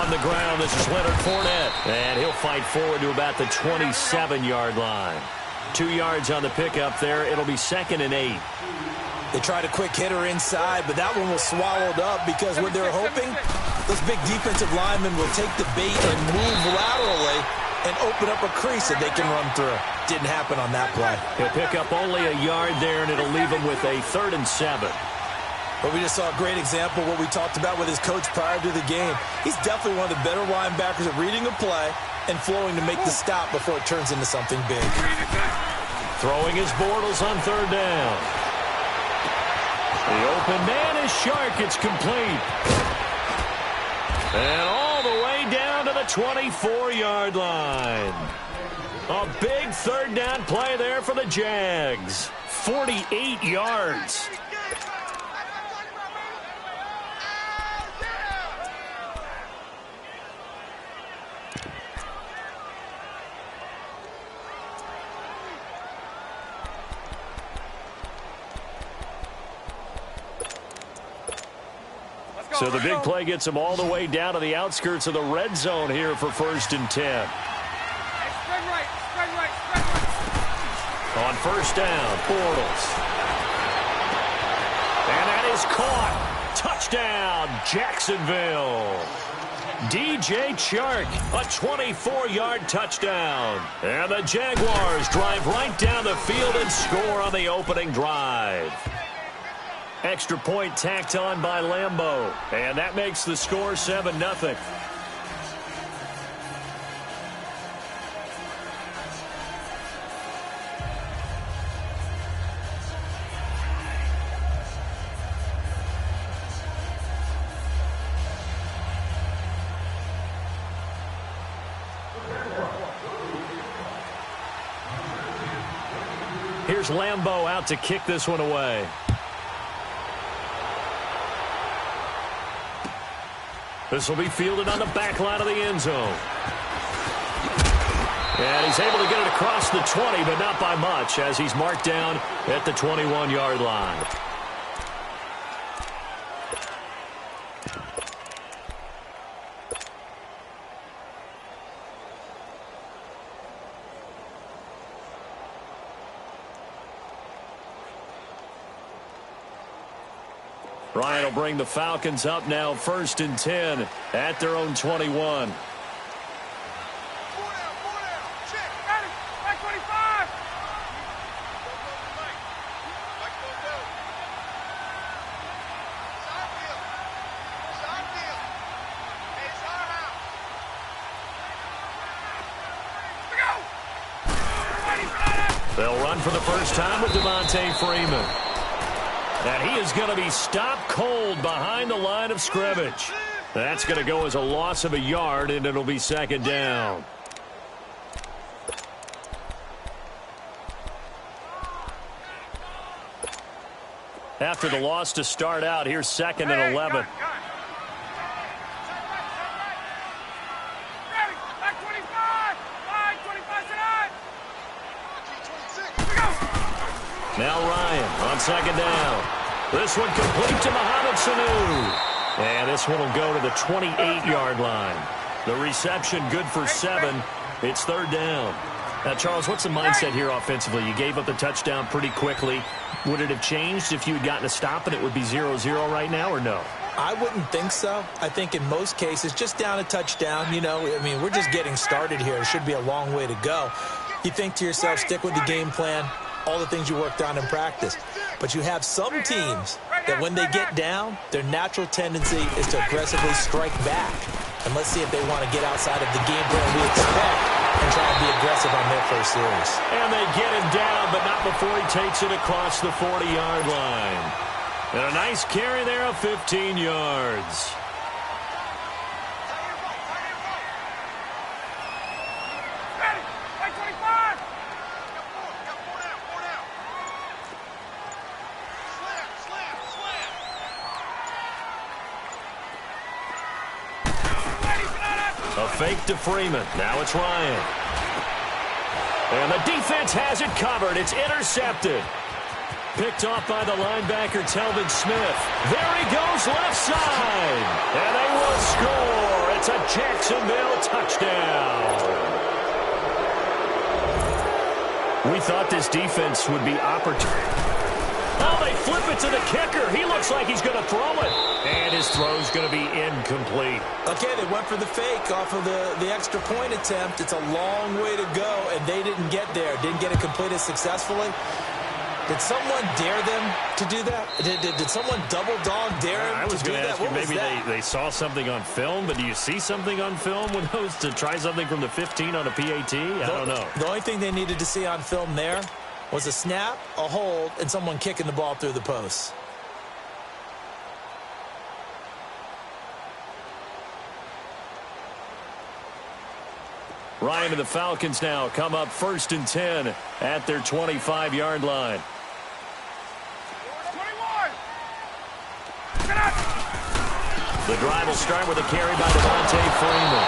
on the ground. This is Leonard Fournette. And he'll fight forward to about the 27-yard line. 2 yards on the pickup there. It'll be 2nd and 8. They tried a quick hitter inside, but that one was swallowed up because what they're hoping, those big defensive linemen will take the bait and move laterally and open up a crease that they can run through. Didn't happen on that play. He'll pick up only a yard there, and it'll leave him with a 3rd and 7. But we just saw a great example of what we talked about with his coach prior to the game. He's definitely one of the better linebackers at reading a play and flowing to make the stop before it turns into something big. Throwing his Bortles on 3rd down. The open man is Shark. It's complete. And all the way down to the 24-yard line. A big 3rd down play there for the Jags. 48 yards. So the big play gets him all the way down to the outskirts of the red zone here for 1st and 10. On 1st down, Bortles. And that is caught. Touchdown, Jacksonville. DJ Chark, a 24-yard touchdown. And the Jaguars drive right down the field and score on the opening drive. Extra point tacked on by Lambeau. And that makes the score 7-0. Here's Lambeau out to kick this one away. This will be fielded on the back line of the end zone. And he's able to get it across the 20, but not by much, as he's marked down at the 21-yard line. Ryan will bring the Falcons up now 1st and 10 at their own 21. They'll run for the first time with Devontae Freeman. And he is going to be stopped cold behind the line of scrimmage. That's going to go as a loss of a yard, and it'll be 2nd down. After the loss to start out, here's 2nd and 11. Now Ryan on 2nd down. This one complete to Mohamed Sanu. And this one will go to the 28-yard line. The reception good for 7. It's 3rd down. Now, Charles, what's the mindset here offensively? You gave up the touchdown pretty quickly. Would it have changed if you had gotten a stop and it would be 0-0 right now, or no? I wouldn't think so. I think in most cases, just down a touchdown, you know, I mean, we're just getting started here. It should be a long way to go. You think to yourself, stick with the game plan, all the things you worked on in practice. But you have some teams that when they get down, their natural tendency is to aggressively strike back. And let's see if they want to get outside of the game plan we expect and try and be aggressive on their first series. And they get him down, but not before he takes it across the 40-yard line. And a nice carry there of 15 yards. A fake to Freeman. Now it's Ryan. And the defense has it covered. It's intercepted. Picked off by the linebacker, Telvin Smith. There he goes, left side. And they will score. It's It's a Jacksonville touchdown. We thought this defense would be opportune. Oh, they flip it to the kicker. He looks like he's going to throw it. And his throw's going to be incomplete. Okay, they went for the fake off of the extra point attempt. It's a long way to go, and they didn't get there. Didn't get it completed successfully. Did someone dare them to do that? Did someone double dog dare them I was to do going to that? ask you, maybe they saw something on film, but do you see something on film with those to try something from the 15 on a PAT? I don't know. The only thing they needed to see on film there was a snap, a hold, and someone kicking the ball through the post. Ryan and the Falcons now come up 1st and 10 at their 25-yard line. 21. The drive will start with a carry by Devontae Freeman.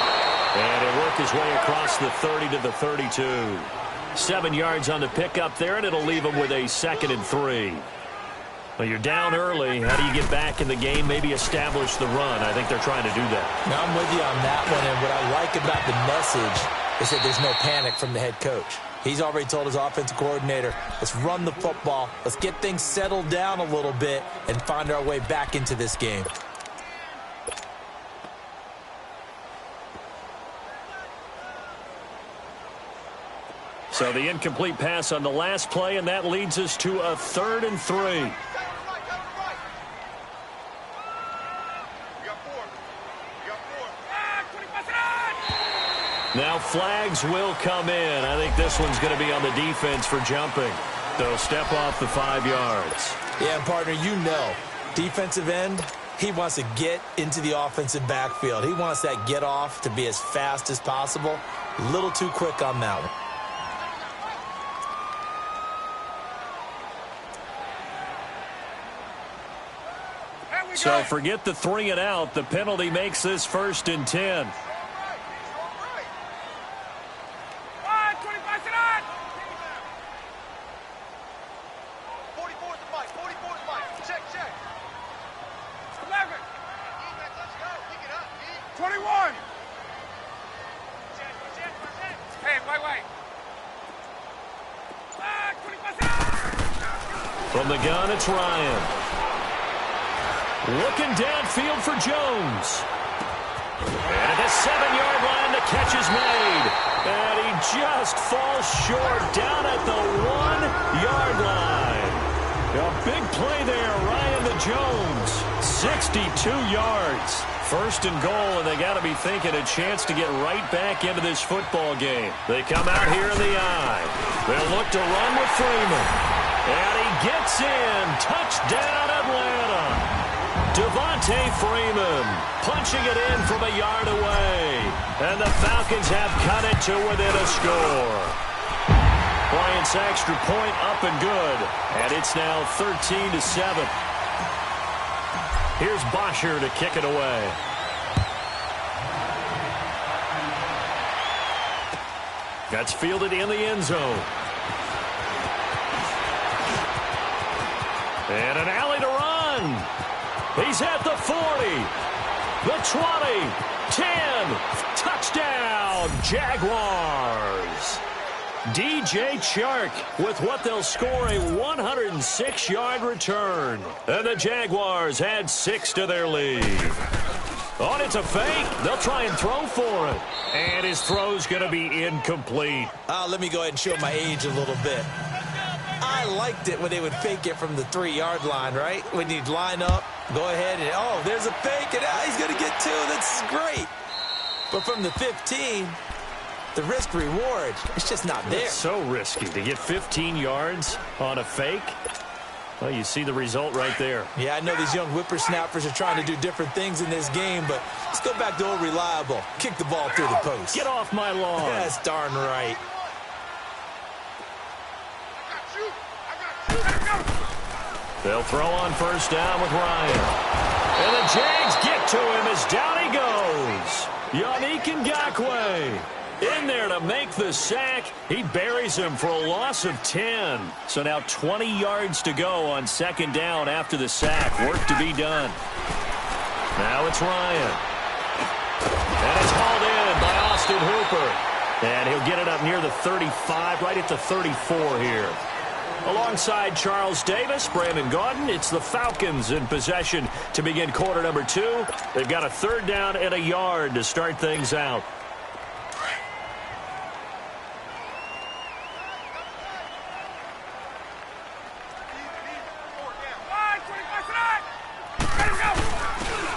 And he'll work his way across the 30 to the 32. 7 yards on the pickup there, and it'll leave him with a 2nd and 3. Well, you're down early. How do you get back in the game? Maybe establish the run. I think they're trying to do that. Now, I'm with you on that one, and what I like about the message is that there's no panic from the head coach. He's already told his offensive coordinator, let's run the football, let's get things settled down a little bit, and find our way back into this game. So the incomplete pass on the last play, and that leads us to a 3rd and 3. Now flags will come in. I think this one's going to be on the defense for jumping. They'll step off the 5 yards. Yeah, and partner, you know, defensive end, he wants to get into the offensive backfield. He wants that get off to be as fast as possible. A little too quick on that one. So forget the 3 and out. The penalty makes this 1st and 10. From the gun, it's Ryan. Looking downfield for Jones. And at the 7-yard line, the catch is made. And he just falls short down at the 1-yard line. A big play there, Ryan to Jones. 62 yards. 1st and goal, and they got to be thinking a chance to get right back into this football game. They come out here in the eye. They'll look to run with Freeman. And he gets in. Touchdown, Atlanta. Devontae Freeman punching it in from a yard away. And the Falcons have cut it to within a score. Bryant's extra point up and good. And it's now 13-7. Here's Bosher to kick it away. That's fielded in the end zone. And an alley to run. He's at the 40, the 20, 10, touchdown, Jaguars. DJ Chark with what they'll score a 106-yard return. And the Jaguars add 6 to their lead. Oh, and it's a fake. They'll try and throw for it. And his throw's going to be incomplete. Let me go ahead and show my age a little bit. I liked it when they would fake it from the 3-yard line, right? When you'd line up, go ahead and, oh, there's a fake, and he's going to get 2. That's great. But from the 15, the risk-reward, it's just not there. It's so risky to get 15 yards on a fake. Well, you see the result right there. Yeah, I know these young whippersnappers are trying to do different things in this game, but let's go back to old reliable. Kick the ball through the post. Get off my lawn. That's darn right. They'll throw on 1st down with Ryan. And the Jags get to him as down he goes. Yannick Ngakoue in there to make the sack. He buries him for a loss of 10. So now 20 yards to go on 2nd down after the sack. Work to be done. Now it's Ryan. And And he'll get it up near the 35, right at the 34 here. Alongside Charles Davis, Brandon Gaudin, it's the Falcons in possession to begin quarter number 2. They've got a 3rd down and a yard to start things out.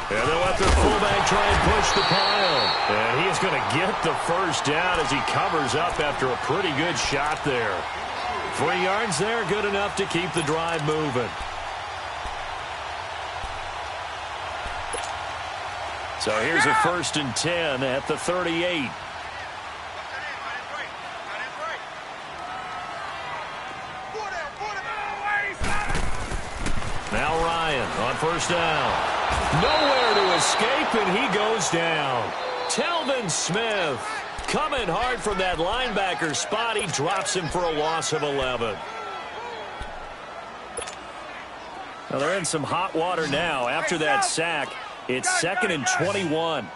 And they'll let their fullback try and push the pile. And he's going to get the first down as he covers up after a pretty good shot there. 3 yards there, good enough to keep the drive moving. So here's a 1st and 10 at the 38. Now Ryan on 1st down. Nowhere to escape, and he goes down. Telvin Smith coming hard from that linebacker spot. He drops him for a loss of 11. Well, they're in some hot water now. After that sack, it's 2nd and 21.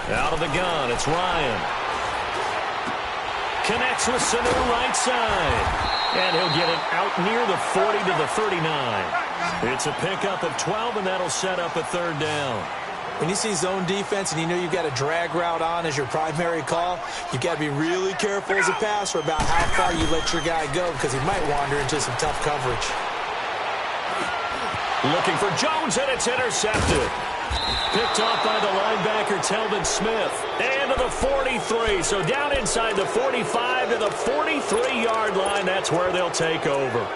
Out of the gun, it's Ryan. Connects with Sanu right side. And he'll get it out near the 40 to the 39. It's a pickup of 12, and that'll set up a 3rd down. When you see zone defense and you know you've got a drag route on as your primary call, you've got to be really careful as a passer about how far you let your guy go because he might wander into some tough coverage. Looking for Jones, and it's intercepted. Picked off by the linebacker, Telvin Smith. And to the 43. So down inside the 45 to the 43-yard line. That's where they'll take over.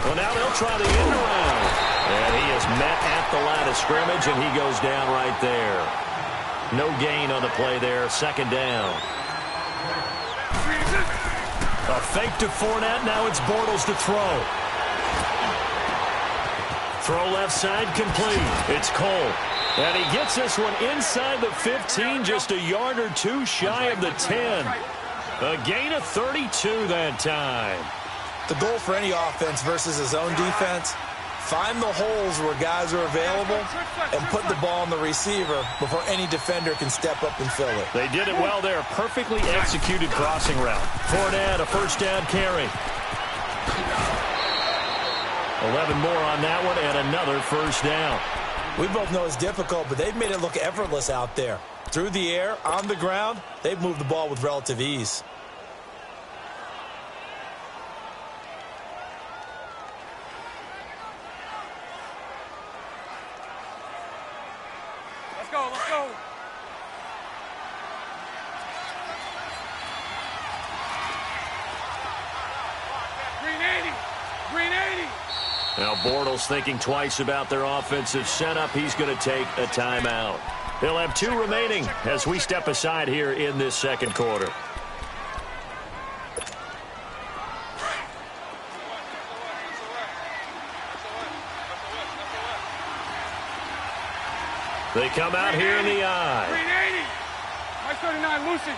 Well, now they'll try the end around. And he is met at the line of scrimmage, and he goes down right there. No gain on the play there. 2nd down. A fake to Fournette. Now it's Bortles to throw. Throw left side complete. It's Cole. And he gets this one inside the 15, just a yard or 2 shy of the 10. A gain of 32 that time. The goal for any offense versus a zone defense, find the holes where guys are available and put the ball on the receiver before any defender can step up and fill it. They did it well there. Perfectly executed crossing route. Fournette, a 1st down carry. 11 more on that one and another 1st down. We both know it's difficult, but they've made it look effortless out there. Through the air, on the ground, they've moved the ball with relative ease. Let's go. Green 80. Now Bortles thinking twice about their offensive setup. He's going to take a timeout. He'll have 2 remaining as we step aside here in this 2nd quarter. They come out here in the eye. Green 80. My 39, Lucy.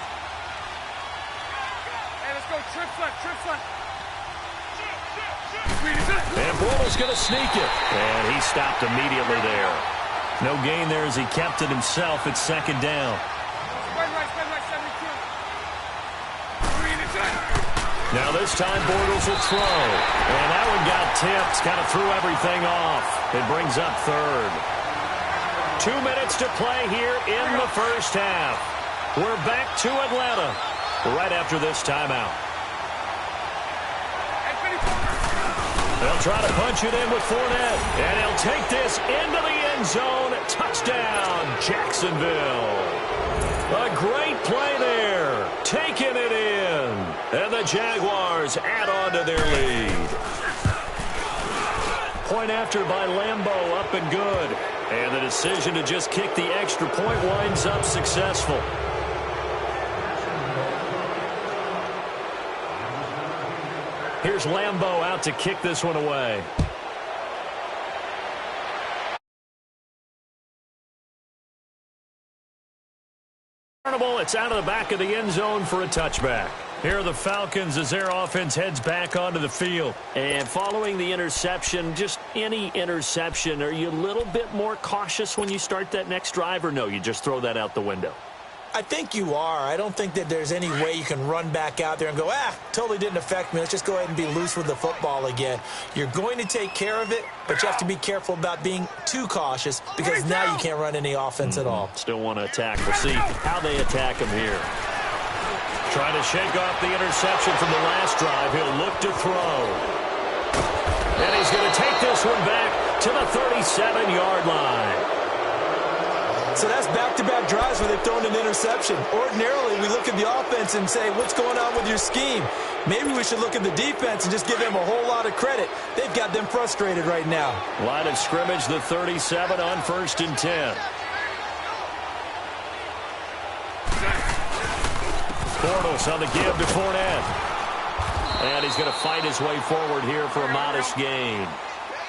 Hey, let's go. Trips left. And Bortles going to sneak it. And he stopped immediately there. No gain there as he kept it himself at 2nd down. Spread right, 72. Green inside. Now this time Bortles will throw. And that one got tipped. Kind of threw everything off. It brings up 3rd. 2 minutes to play here in the 1st half. We're back to Atlanta right after this timeout. They'll try to punch it in with Fournette. And he'll take this into the end zone. Touchdown, Jacksonville. A great play there. Taking it in. And the Jaguars add on to their lead. Point after by Lambeau, up and good. And the decision to just kick the extra point winds up successful. Here's Lambeau out to kick this one away. It's out of the back of the end zone for a touchback. Here are the Falcons as their offense heads back onto the field. And following the interception, just any interception, are you a little bit more cautious when you start that next drive, or no, you just throw that out the window? I think you are. I don't think that there's any way you can run back out there and go, totally didn't affect me. Let's just go ahead and be loose with the football again. You're going to take care of it, but you have to be careful about being too cautious because now you can't run any offense at all. Still want to attack. We'll see how they attack him here. Trying to shake off the interception from the last drive. He'll look to throw. And he's going to take this one back to the 37-yard line. So that's back-to-back drives where they've thrown an interception. Ordinarily, we look at the offense and say, what's going on with your scheme? Maybe we should look at the defense and just give them a whole lot of credit. They've got them frustrated right now. Line of scrimmage, the 37 on 1st and 10. Bortles on the give to Fournette. And he's going to fight his way forward here for a modest gain.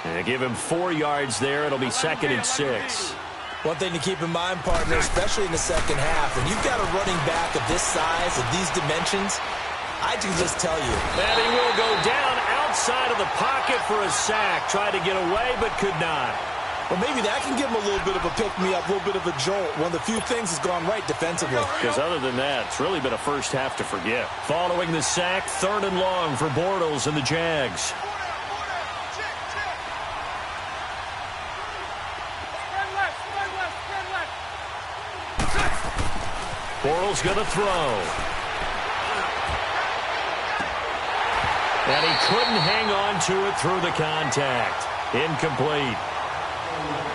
And give him 4 yards there. It'll be 2nd and 6. One thing to keep in mind, partner, especially in the second half, when you've got a running back of this size, of these dimensions, I can just tell you. And he will go down outside of the pocket for a sack. Tried to get away, but could not. Well, maybe that can give him a little bit of a pick-me-up, a little bit of a jolt. One of the few things has gone right defensively. Because other than that, it's really been a first half to forget. Following the sack, 3rd and long for Bortles and the Jags. Bortles going to throw. And he couldn't hang on to it through the contact. Incomplete.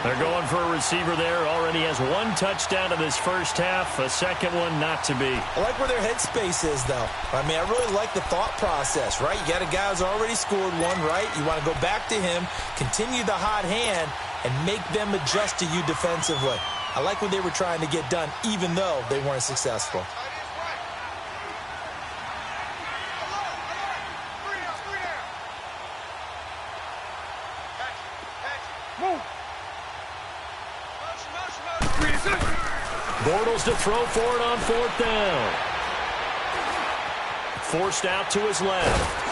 They're going for a receiver there. Already has 1 touchdown in this first half. A second one not to be. I like where their headspace is, though. I mean, I really like the thought process, right? You got a guy who's already scored 1, right? You want to go back to him, continue the hot hand, and make them adjust to you defensively. I like what they were trying to get done, even though they weren't successful. Bortles to throw for it on 4th down. Forced out to his left.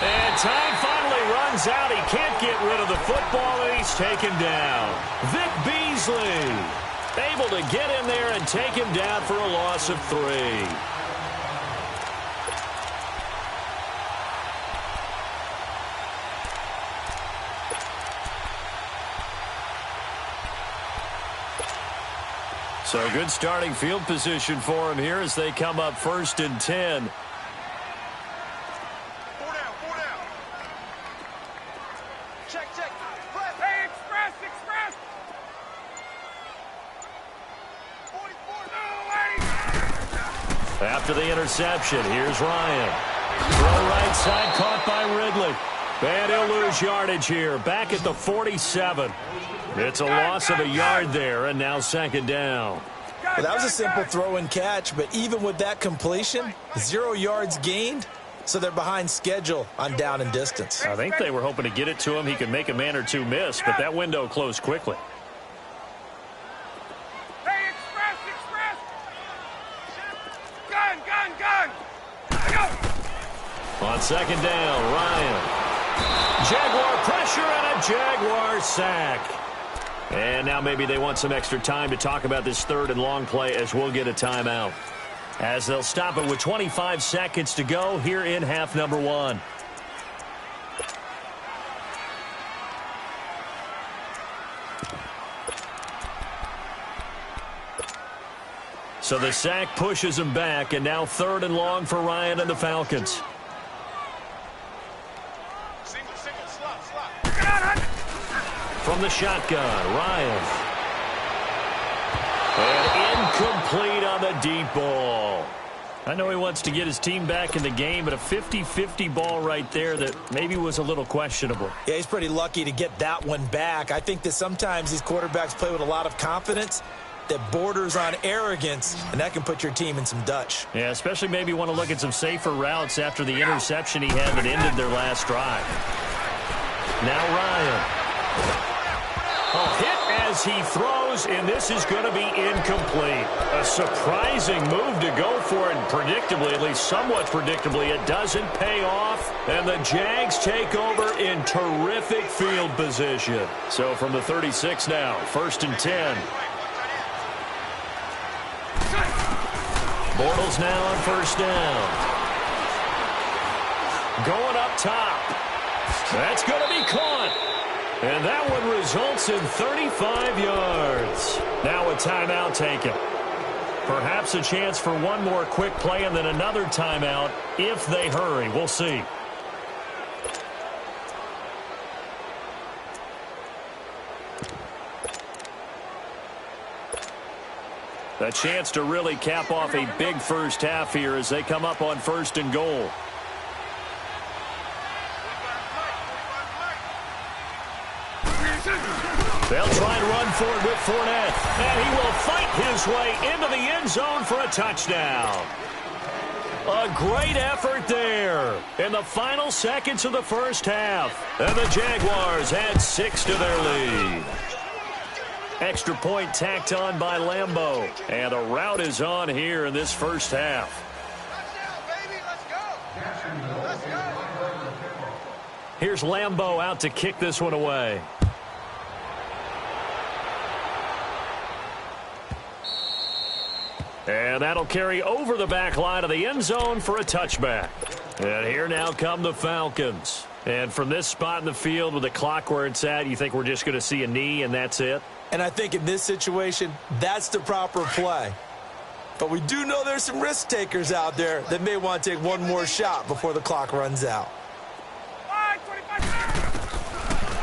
And time finally runs out. He can't get rid of the football, and he's taken down. Vic Beasley able to get in there and take him down for a loss of 3. So good starting field position for him here as they come up 1st and 10. After the interception, here's Ryan. Throw right side, caught by Ridley. And he'll lose yardage here, back at the 47. It's a loss of a yard there, and now 2nd down. Well, that was a simple throw and catch, but even with that completion, 0 yards gained, so they're behind schedule on down and distance. I think they were hoping to get it to him. He could make a man or two miss, but that window closed quickly. On 2nd down, Ryan. Jaguar pressure and a Jaguar sack. And now maybe they want some extra time to talk about this 3rd and long play as we'll get a timeout. As they'll stop it with 25 seconds to go here in half number 1. So the sack pushes him back, and now 3rd and long for Ryan and the Falcons. From the shotgun, Ryan. And incomplete on the deep ball. I know he wants to get his team back in the game, but a 50-50 ball right there that maybe was a little questionable. Yeah, he's pretty lucky to get that one back. I think that sometimes these quarterbacks play with a lot of confidence. that borders on arrogance, and that can put your team in some Dutch. Yeah, especially maybe want to look at some safer routes after the interception he had that ended their last drive. Now Ryan. Hit as he throws, and this is going to be incomplete. A surprising move to go for it, and predictably, at least somewhat predictably, it doesn't pay off, and the Jags take over in terrific field position. So from the 36 now, 1st and 10. Bortles now on 1st down. Going up top. That's going to be caught. And that one results in 35 yards. Now a timeout taken. Perhaps a chance for one more quick play and then another timeout if they hurry. We'll see. A chance to really cap off a big first half here as they come up on 1st and goal. They'll try and run for it with Fournette. And he will fight his way into the end zone for a touchdown. A great effort there in the final seconds of the first half. And the Jaguars add 6 to their lead. Extra point tacked on by Lambeau. And the route is on here in this first half. Here's Lambeau out to kick this one away. And that'll carry over the back line of the end zone for a touchback. And here now come the Falcons. And from this spot in the field with the clock where it's at, you think we're just going to see a knee and that's it? And I think in this situation, that's the proper play. But we do know there's some risk takers out there that may want to take one more shot before the clock runs out.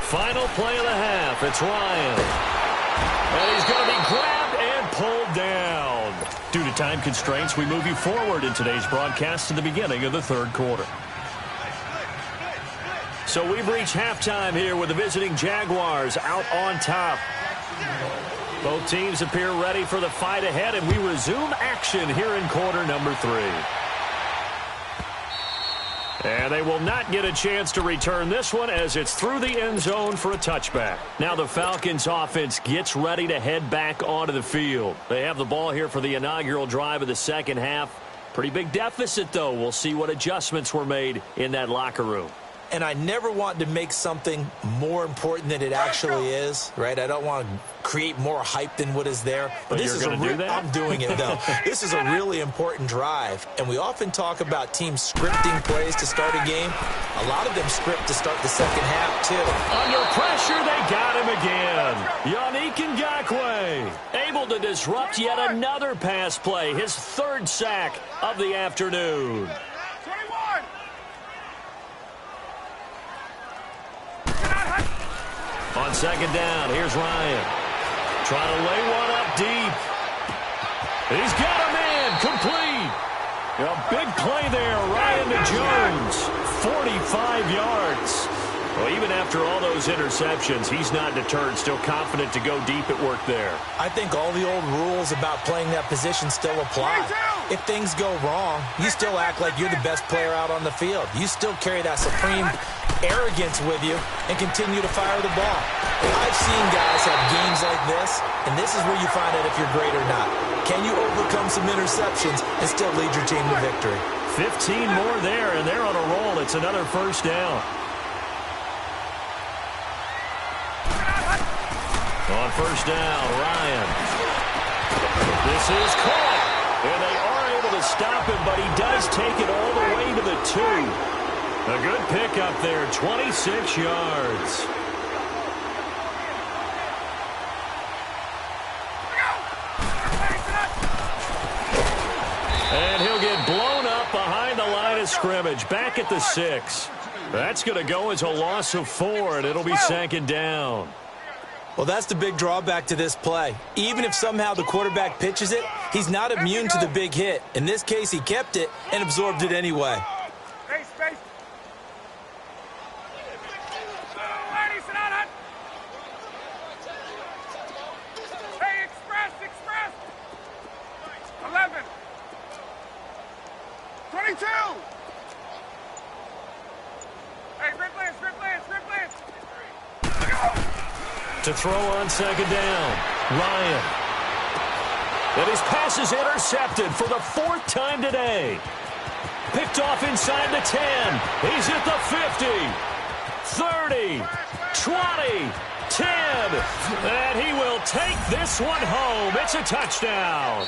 Final play of the half. It's Ryan. And he's going to be grabbed and pulled down. Due to time constraints, we move you forward in today's broadcast to the beginning of the 3rd quarter. So we've reached halftime here with the visiting Jaguars out on top. Both teams appear ready for the fight ahead, and we resume action here in quarter number 3. And they will not get a chance to return this one as it's through the end zone for a touchback. Now the Falcons offense gets ready to head back onto the field. They have the ball here for the inaugural drive of the second half. Pretty big deficit, though. We'll see what adjustments were made in that locker room. And I never want to make something more important than it actually is, right? I don't want to create more hype than what is there. But this is going to do that? I'm doing it, though. This is a really important drive. And we often talk about teams scripting plays to start a game. A lot of them script to start the second half, too. Under pressure, they got him again. Yannick Ngakoue able to disrupt yet another pass play. His 3rd sack of the afternoon. On 2nd down, here's Ryan. Trying to lay one up deep. He's got a man, complete. A big play there, Ryan to Jones. 45 yards. Well, even after all those interceptions, he's not deterred, still confident to go deep at work there. I think all the old rules about playing that position still apply. If things go wrong, you still act like you're the best player out on the field. You still carry that supreme arrogance with you and continue to fire the ball. I've seen guys have games like this, and this is where you find out if you're great or not. Can you overcome some interceptions and still lead your team to victory? 15 more there, and they're on a roll. It's another 1st down. On 1st down, Ryan. This is caught. And they are able to stop him, but he does take it all the way to the 2. A good pickup there, 26 yards. And he'll get blown up behind the line of scrimmage, back at the 6. That's going to go as a loss of 4, and it'll be 2nd down. Well, that's the big drawback to this play. Even if somehow the quarterback pitches it, he's not immune to the big hit. In this case, he kept it and absorbed it anyway. Space. Hey, express. 22! Hey, grip Lance, grip Lance, grip Lance! To throw on second down, Ryan. And his pass is intercepted for the 4th time today. Picked off inside the 10. He's at the 50, 30, 20, 10. And he will take this one home. It's a touchdown.